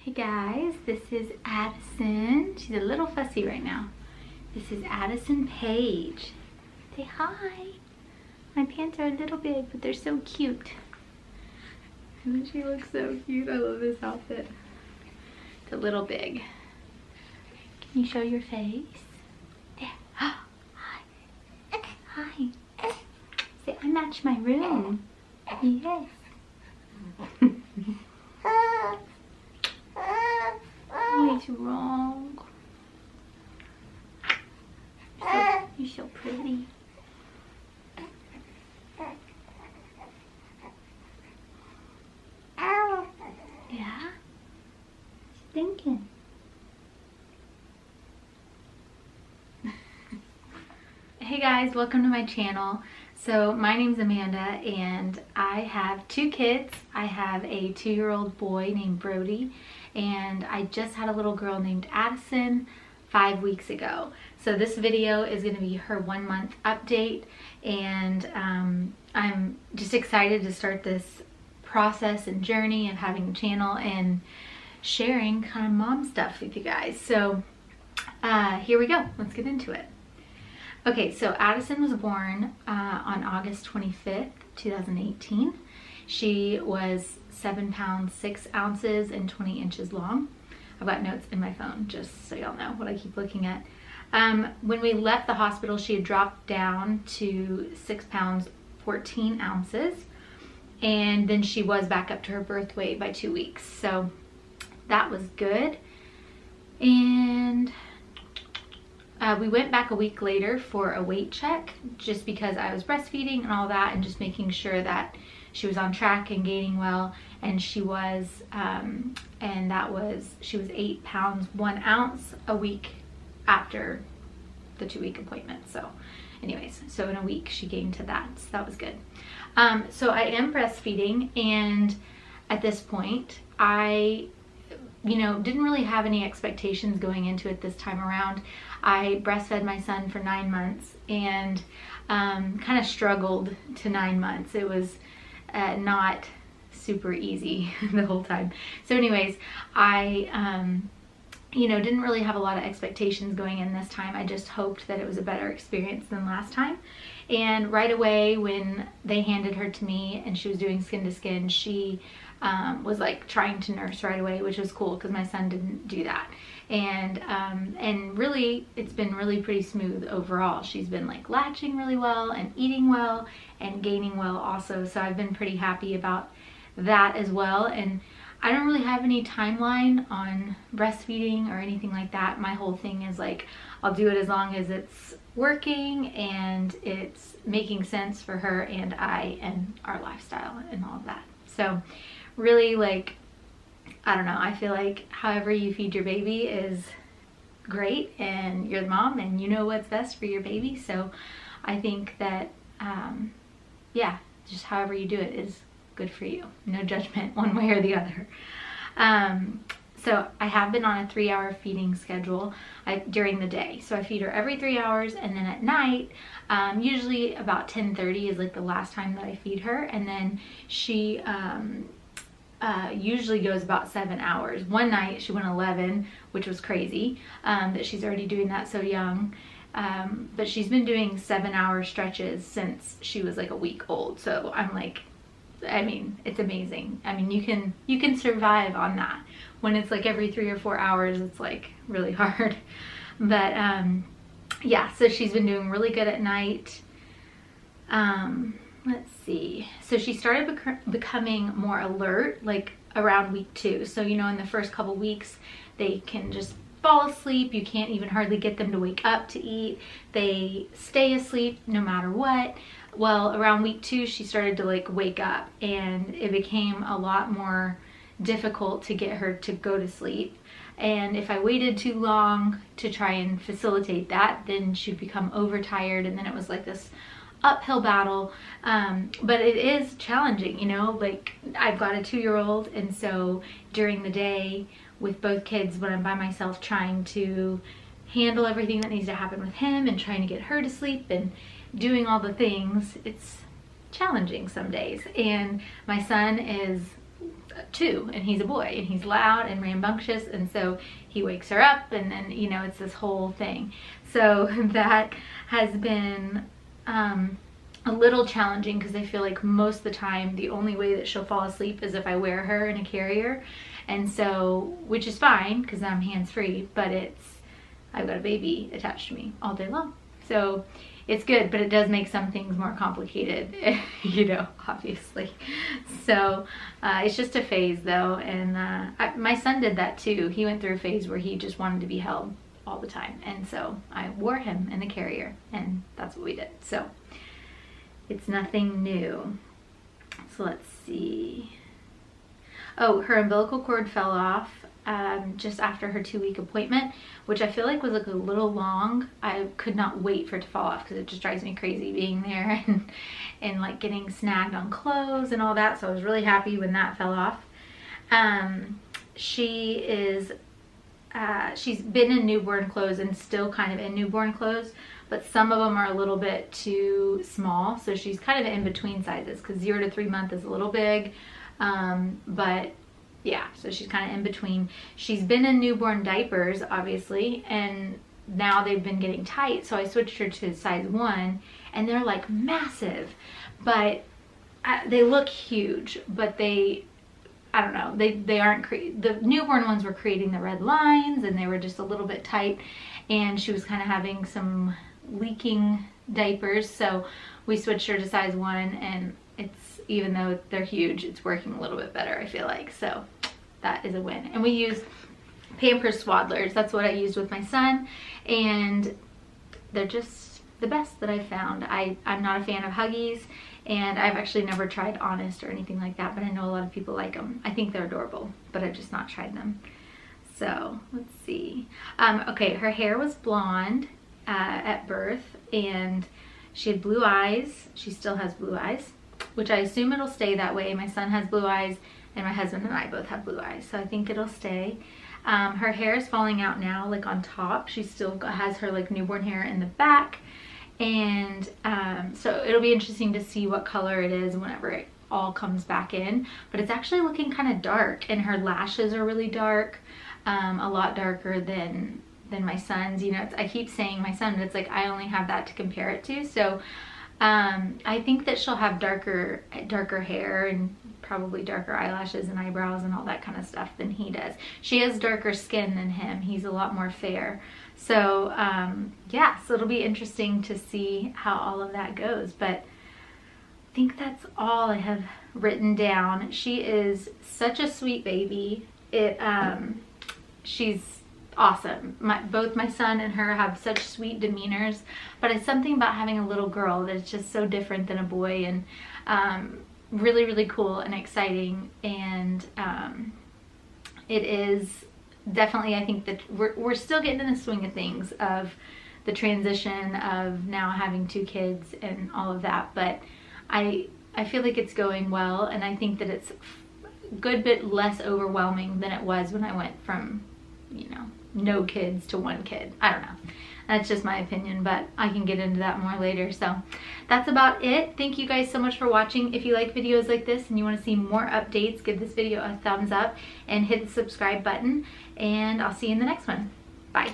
Hey guys, this is Addison. She's a little fussy right now. This is Addison Page. Say hi. My pants are a little big, but they're so cute. And she looks so cute. I love this outfit. It's a little big. Can you show your face? There. Hi. Hi. Say, I match my room. Yes. What's wrong? You're so pretty. Yeah? What's you thinking? Hey guys, welcome to my channel. So my name's Amanda and I have two kids. I have a 2-year-old boy named Brody and I just had a little girl named Addison 5 weeks ago. So this video is going to be her 1-month update, and I'm just excited to start this process and journey of having a channel and sharing kind of mom stuff with you guys. So here we go. Let's get into it. Okay, so Addison was born on August 25th, 2018. She was 7 pounds 6 ounces and 20 inches long. I've got notes in my phone just so y'all know what I keep looking at. When we left the hospital, she had dropped down to 6 pounds 14 ounces, and then she was back up to her birth weight by 2 weeks. So that was good. And we went back a week later for a weight check just because I was breastfeeding and all that, and just making sure that she was on track and gaining well, and she was, she was 8 pounds 1 ounce a week after the 2-week appointment. So anyways, so in a week she gained to that, so that was good. So I am breastfeeding, and at this point I didn't really have any expectations going into it this time around. I breastfed my son for 9 months and kind of struggled to 9 months. It was not super easy the whole time. So anyways, I didn't really have a lot of expectations going in this time. I just hoped that it was a better experience than last time. And right away when they handed her to me and she was doing skin to skin, she was like trying to nurse right away, which was cool because my son didn't do that. And really it's been really pretty smooth overall. She's been like latching really well and eating well and gaining well also. So I've been pretty happy about that as well. And I don't really have any timeline on breastfeeding or anything like that. My whole thing is like, I'll do it as long as it's working and it's making sense for her and I and our lifestyle and all of that. So really, like, I don't know, I feel like however you feed your baby is great, and you're the mom and you know what's best for your baby. So I think that yeah, just however you do it is good for you. No judgment one way or the other. So I have been on a 3-hour feeding schedule during the day. So I feed her every 3 hours, and then at night, usually about 10:30 is like the last time that I feed her, and then she usually goes about 7 hours. One night she went 11, which was crazy, that she's already doing that so young. But she's been doing 7-hour stretches since she was like a week old. So I'm like, I mean, it's amazing. I mean, you can survive on that. When it's like every 3 or 4 hours, it's like really hard. But yeah, so she's been doing really good at night. Let's see. So she started becoming more alert like around week 2. So in the first couple weeks they can just fall asleep. You can't even hardly get them to wake up to eat. They stay asleep no matter what. Well, around week 2 she started to like wake up, and it became a lot more difficult to get her to go to sleep. And if I waited too long to try and facilitate that, then she'd become overtired, and then it was like this uphill battle. But it is challenging, like I've got a 2-year-old, and so during the day with both kids, when I'm by myself trying to handle everything that needs to happen with him and trying to get her to sleep and doing all the things, it's challenging some days. And my son is 2 and he's a boy and he's loud and rambunctious, and so he wakes her up, and then, you know, it's this whole thing. So that has been a little challenging, because I feel like most of the time the only way that she'll fall asleep is if I wear her in a carrier, and so, which is fine because I'm hands-free, but I've got a baby attached to me all day long, so it's good, but it does make some things more complicated, you know, obviously. So it's just a phase though, and my son did that too. He went through a phase where he just wanted to be held all the time, and so I wore him in the carrier, and that's what we did. So it's nothing new. So let's see. Oh, her umbilical cord fell off just after her 2-week appointment, which I feel like was like a little long. I could not wait for it to fall off because it just drives me crazy being there and like getting snagged on clothes and all that. So I was really happy when that fell off. She's been in newborn clothes and still kind of in newborn clothes, but some of them are a little bit too small. So she's kind of in between sizes, because 0 to 3 month is a little big. But yeah, so she's kind of in between. She's been in newborn diapers, obviously, and now they've been getting tight. So I switched her to size 1, and they're like massive, but they look huge, but I don't know, they aren't, the newborn ones were creating the red lines, and they were just a little bit tight, and she was kind of having some leaking diapers. So we switched her to size 1, and it's, even though they're huge, it's working a little bit better, I feel like. So that is a win. And we use Pampers Swaddlers. That's what I used with my son, and they're just the best that I've found. I'm not a fan of Huggies, and I've actually never tried Honest or anything like that, but I know a lot of people like them. I think they're adorable, but I've just not tried them. So let's see. Okay, her hair was blonde at birth, and she had blue eyes. She still has blue eyes, which I assume it'll stay that way. My son has blue eyes, and my husband and I both have blue eyes, so I think it'll stay. Her hair is falling out now, like on top. She still has her like newborn hair in the back, and so it'll be interesting to see what color it is whenever it all comes back in. But it's actually looking kind of dark, and her lashes are really dark, a lot darker than my son's. You know, I keep saying my son, but it's like I only have that to compare it to. So I think that she'll have darker hair and probably darker eyelashes and eyebrows and all that kind of stuff than he does. She has darker skin than him. He's a lot more fair. So yeah, so it'll be interesting to see how all of that goes. But I think that's all I have written down. She is such a sweet baby. She's awesome. Both my son and her have such sweet demeanors, but it's something about having a little girl that's just so different than a boy, and really, really cool and exciting. And it is definitely, I think that we're still getting in the swing of things, of the transition of now having 2 kids and all of that, but I feel like it's going well, and I think that it's a good bit less overwhelming than it was when I went from, you know, no kids to 1 kid. I don't know. That's just my opinion, but I can get into that more later. So that's about it. Thank you guys so much for watching. If you like videos like this and you want to see more updates, give this video a thumbs up and hit the subscribe button, and I'll see you in the next one. Bye.